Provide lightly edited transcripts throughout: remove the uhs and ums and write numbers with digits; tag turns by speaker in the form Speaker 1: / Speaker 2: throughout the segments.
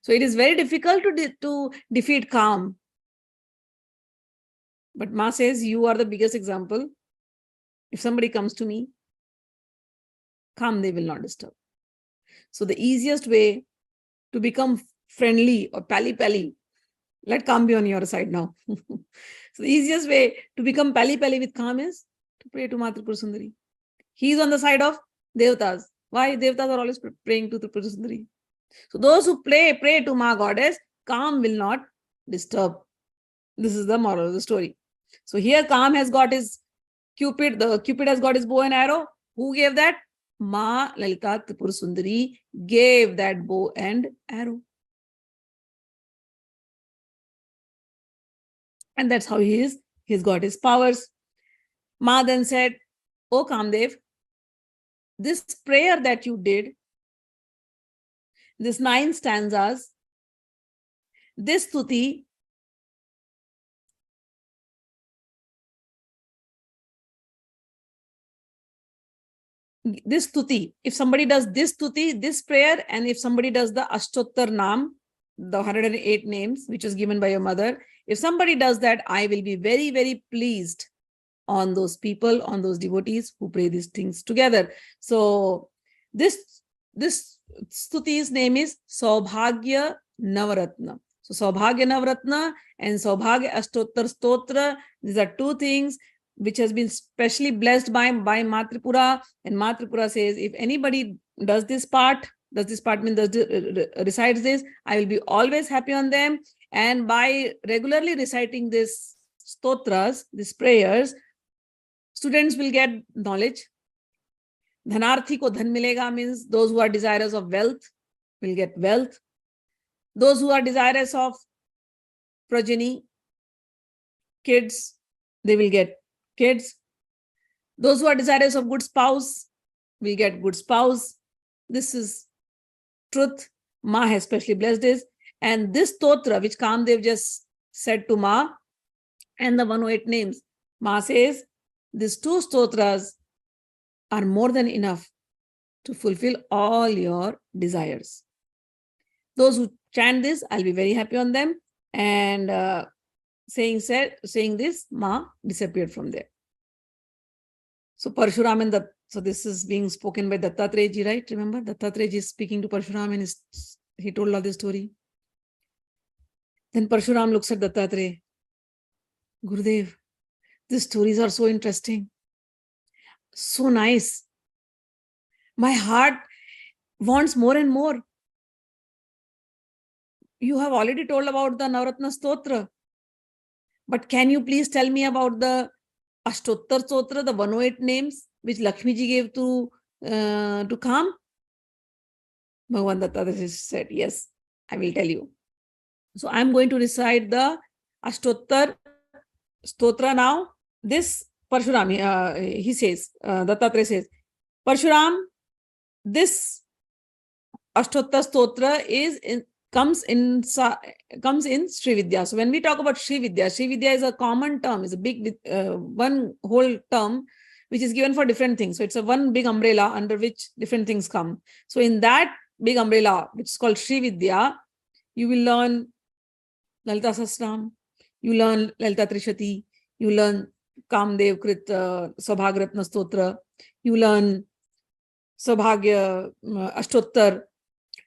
Speaker 1: So it is very difficult to defeat calm. But Ma says, you are the biggest example. If somebody comes to me, calm they will not disturb. So the easiest way to become friendly or pally, let calm be on your side now. So the easiest way to become pally with calm is to pray to Maa Tripurasundari. He is on the side of Devatas. Why? Devatas are always praying to Tripurasundari. So those who pray to Ma goddess, calm will not disturb. This is the moral of the story. So here calm has got his Cupid, the Cupid has got his bow and arrow. Who gave that? Maa Lalita Tripurasundari gave that bow and arrow. And that's how he is. He's got his powers. Ma then said, "O Kamdev, this prayer that you did, this 9 stanzas, this stuti, if somebody does this stuti, this prayer, and if somebody does the ashottar naam, the 108 names, which was given by your mother, if somebody does that, I will be very, very pleased on those people, on those devotees who pray these things together." So this stuti's name is Saubhagya Navaratna. So Saubhagya Navaratna and Saubhagya Ashtotar Stotra, these are 2 things which has been specially blessed by Maa Tripura. And Maa Tripura says, if anybody does this part means recites this, I will be always happy on them. And by regularly reciting this stotras, these prayers, students will get knowledge. Dhanarthi ko dhan milega means those who are desirous of wealth will get wealth. Those who are desirous of progeny, kids, they will get kids. Those who are desirous of good spouse will get good spouse. This is truth. Ma has specially blessed this. And this stotra, which Kamdev just said to Ma, and the 108 names, Ma says, these 2 stotras are more than enough to fulfill all your desires. Those who chant this, I'll be very happy on them. And saying this, Ma disappeared from there. So Parshuram and so this is being spoken by Dattatreya ji, right? Remember, Dattatreya ji is speaking to Parshuram and he told all this story. Then Parshuram looks at Dattatreya. Gurudev, these stories are so interesting. So nice. My heart wants more and more. You have already told about the Navaratna Stotra. But can you please tell me about the Ashottar Stotra, the 108 names, which Lakshmi ji gave to Kam? Bhagavan Dattatreya said, yes, I will tell you. So I'm going to recite the Ashottar Stotra now. This Parshuram, he says, Dattatreya says, Parshuram, this Ashottar Stotra comes in Shri Vidya. So when we talk about Shri Vidya is a common term, is a big one whole term which is given for different things. So it's a one big umbrella under which different things come. So in that big umbrella, which is called Shri Vidya, you will learn Lalita Sahasranam, you learn Lalita Trishati, you learn Kamdev Krit Saubhagya Ratna Stotra, you learn Saubhagya Ashottar,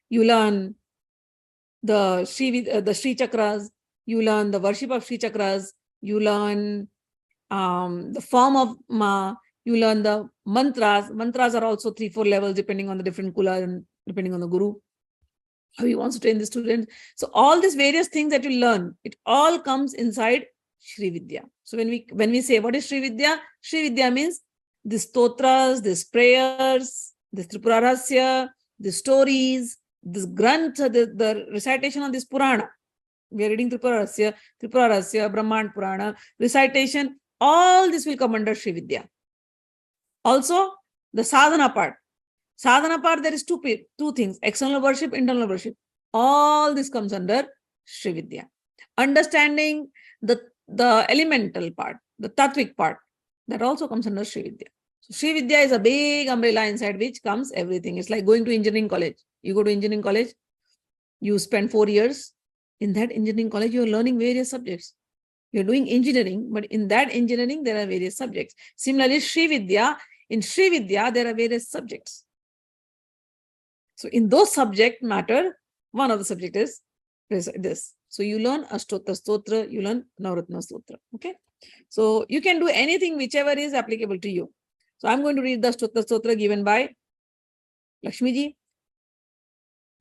Speaker 1: you learn the Shri Chakras, you learn the worship of Shri Chakras, you learn the form of Ma, you learn the mantras. Mantras are also 3-4 levels depending on the different kula and depending on the guru, how he wants to train the students. So all these various things that you learn, it all comes inside Shri Vidya. So when we say what is Shri Vidya means the stotras, these prayers, this Tripura Rahasya, the stories, this Grantha, the recitation of this Purana. We are reading Tripura Rahasya, Brahmand Purana, recitation, all this will come under Shri Vidya. Also, the sadhana part. Sadhana part, there is two things, external worship, internal worship. All this comes under Shri Vidya. Understanding the elemental part, the tattvic part, that also comes under Shri Vidya. So Shri Vidya is a big umbrella inside which comes everything. It's like going to engineering college. You go to engineering college, You spend 4 years. In that engineering college, you are learning various subjects. You're doing engineering, but in that engineering, there are various subjects. Similarly, Shri Vidya, in Shri Vidya, there are various subjects. So in those subject matter, one of the subject is this. So you learn ashtotar stotra, you learn Navratna stotra. Okay. So you can do anything, whichever is applicable to you. So I'm going to read the ashtotar stotra given by Lakshmi ji.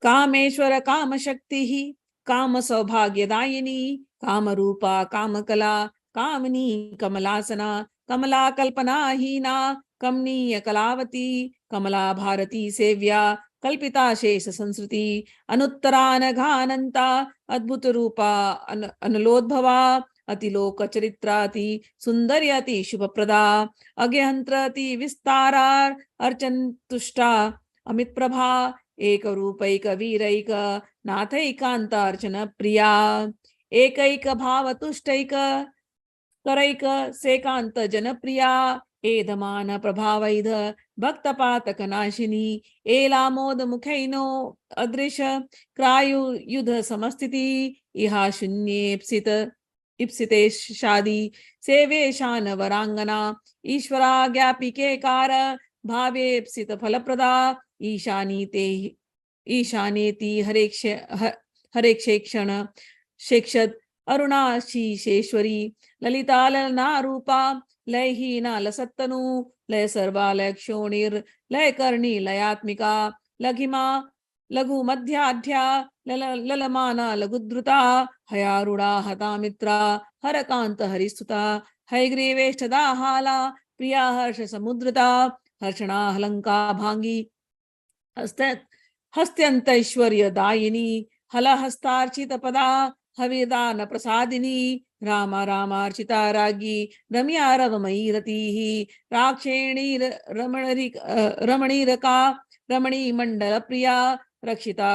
Speaker 1: Kameshwara Kama Shakti Kama Saubhagyadayini Kama Rupa Kama Kala Kamani Kamalasana Kamala Kalpana Hina Kamniya Kalavati Kamala Bharati Sevya Kalpita Shesha Sansruti Anuttara Anaghananta Adbhuta Rupa Analodbhava Atiloka Charitrati Sundaryati Shubhaprada Agyantrati Vistarar Archantushta Amit Prabha एक रूपैक वीरैक नाथैकांतार्चन प्रिया एकैक भावतुष्टैक करैक सेकांत जनप्रिया एधमान प्रभावैध भक्तपातक नाशिनी एलामोद मुखैनो अदृश क्रायु युध समस्थिति इहा शून्येप्सित इप्सिते शादी सेवेशान वरांगना ईश्वरा ज्ञापिके car भावेप्सित फलप्रदा ईशानेति हरेक्षेक्षण शेक्षत अरुणाशीशेश्वरी Lalita ललना रूपा लयहीना लसत्तनु लय सर्वा लय क्षोणिर लय कर्णी लयात्मिका लघिमा लघु मध्याढ्या ललमाना लघुद्रुता हयारुणा हतामित्रा हरकांत हरिस्तुता हैग्रीवेष्टदा हाला प्रिया हर्ष समुद्रता हर्षणा हलंका भांगी हस्त्यंतैश्वर्य दायिनी हलहस्तार्चित पदा हविदान प्रसादिनी रामा रामार्चिता रागी रम्या रवमयी रतिः राक्षेणी रमणीरका रमणी मंडल प्रिया रक्षिता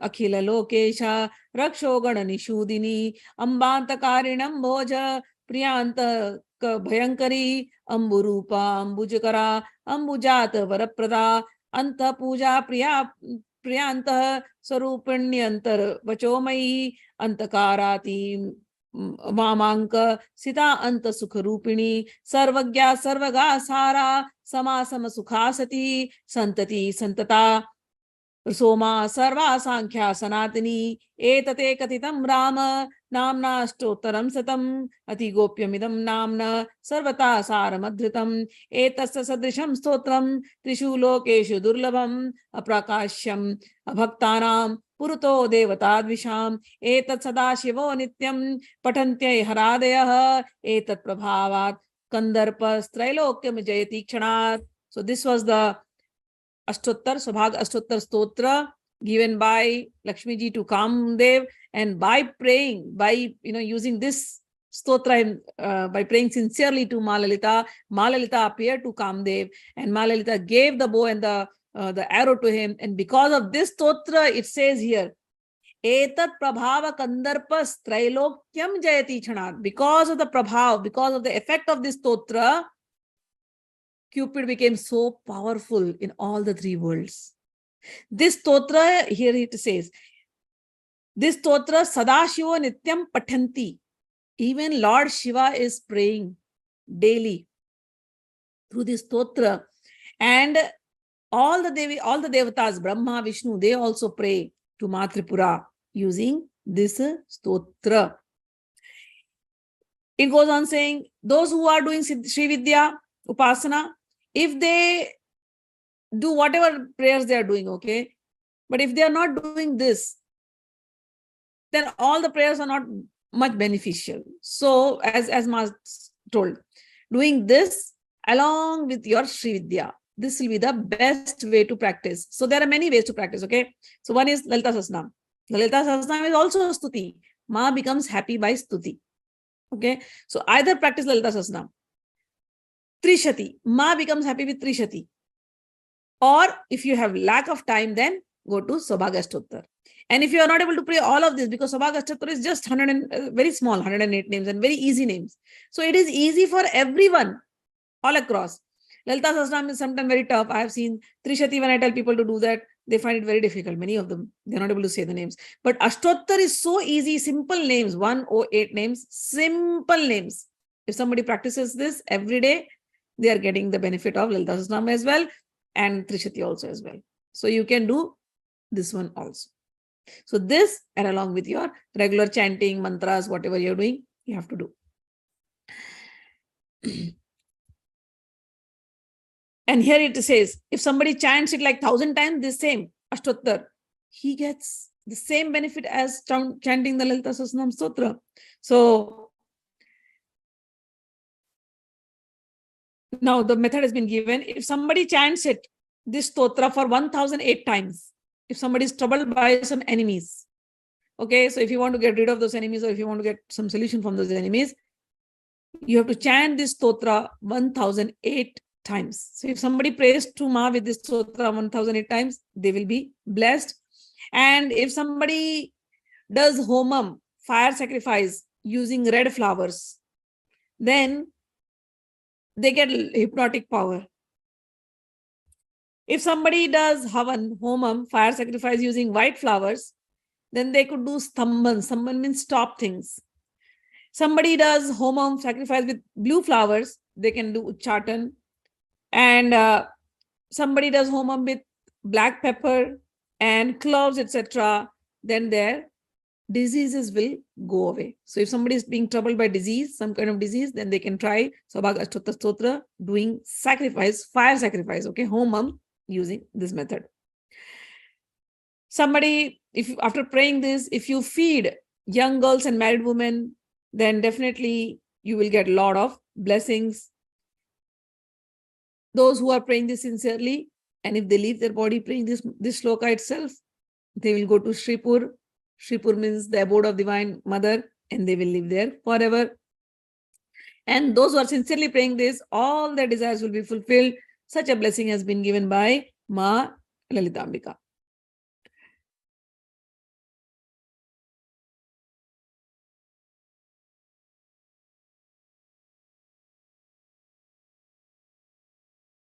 Speaker 1: अखिल लोकेशा रक्षोगण निषूदिनी अंबांतकारिणं भोज प्रियांत भयंकरी अंबुरूपा अंबुजकरा अंबुजात वरप्रदा अंत पूजा प्रिया प्रियांत स्वरूपिण्यंतर वचोमयी अंतकाराति मामांक सिता अंत सुख रूपिणी सर्वज्ञा सर्वगा सारा समासम सुखा सती संतति संतता सोमा सर्वा सांख्या सनातनी एतते कथितं राम नाम्नाष्टोत्तरं शतम् अति गोप्यमिदं नाम्ना सर्वथा सारमधृतम् एतस्य सदृशं स्तोत्रं त्रिषु लोकेषु दुर्लभम् अप्रकाश्यम् अभक्तानां पुरतो देवताद्विषाम् एतत् सदाशिवो नित्यं पठन्त्यै हरादयः एतत् प्रभावात् कंदर्पस्त्रैलोक्यं जयति क्षणात्. So this was the ashtotar, Saubhagya ashtotar stotra given by Lakshmi ji to Kamdev, and by praying, by using this stotra, by praying sincerely to Ma Lalita appeared to Kamdev, and Ma Lalita gave the bow and the arrow to him. And because of this stotra, it says here, Etat prabhava kandarpas trailokyam jayati chanat. Because of the prabhav, because of the effect of this stotra, Cupid became so powerful in all the three worlds. This stotra, here it says, this stotra Sadashiva Nityam Pathanti. Even Lord Shiva is praying daily through this stotra. And all the devatas, Brahma, Vishnu, they also pray to Ma Tripura using this stotra. It goes on saying, those who are doing Sri Vidya, Upasana, if they do whatever prayers they are doing, okay, but if they are not doing this, then all the prayers are not much beneficial. So, as Ma told, doing this along with your Shri Vidya, this will be the best way to practice. So, there are many ways to practice, okay. So, one is Lalita Sahasranam. Lalita Sahasranam is also Stuti. Ma becomes happy by Stuti, okay. So, either practice Lalita Sahasranam. Trishati, Ma becomes happy with Trishati. Or if you have lack of time, then go to Saubhagya ashtotar. And if you are not able to pray all of this, because Saubhagya ashtotar is just very small, 108 names and very easy names. So it is easy for everyone all across. Lalita Sahasranam is sometimes very tough. I have seen Trishati, when I tell people to do that, they find it very difficult. Many of them, they're not able to say the names. But Ashtottar is so easy, simple names, 108 names, simple names. If somebody practices this every day, they are getting the benefit of Lalita Sahasranam as well and Trishati also as well. So you can do this one also. So this, and along with your regular chanting, mantras, whatever you're doing, you have to do. And here it says, if somebody chants it like 1,000 times, the same Ashtottar, he gets the same benefit as chanting the Lalita Sahasranam Stotra. So now the method has been given. If somebody chants it, this stotra for 1,008 times, if somebody is troubled by some enemies, okay, so if you want to get rid of those enemies or if you want to get some solution from those enemies, you have to chant this stotra 1,008 times. So if somebody prays to Ma with this stotra 1,008 times, they will be blessed. And if somebody does homam, fire sacrifice, using red flowers, then they get hypnotic power. If somebody does havan, homam, fire sacrifice using white flowers, then they could do stambhan. Stambhan means stop things. Somebody does homam, sacrifice with blue flowers, they can do uchchatan. And somebody does homam with black pepper and cloves, etc., then their diseases will go away. So if somebody is being troubled by disease, some kind of disease, then they can try Saubhagya ashottar stotra doing sacrifice, fire sacrifice, okay, homam, using this method. Somebody, if after praying this, if you feed young girls and married women, then definitely you will get a lot of blessings. Those who are praying this sincerely, and if they leave their body praying this shloka itself, they will go to Shripur. Shripur means the abode of Divine Mother, and they will live there forever. And those who are sincerely praying this, all their desires will be fulfilled. Such a blessing has been given by Ma Lalita Ambika.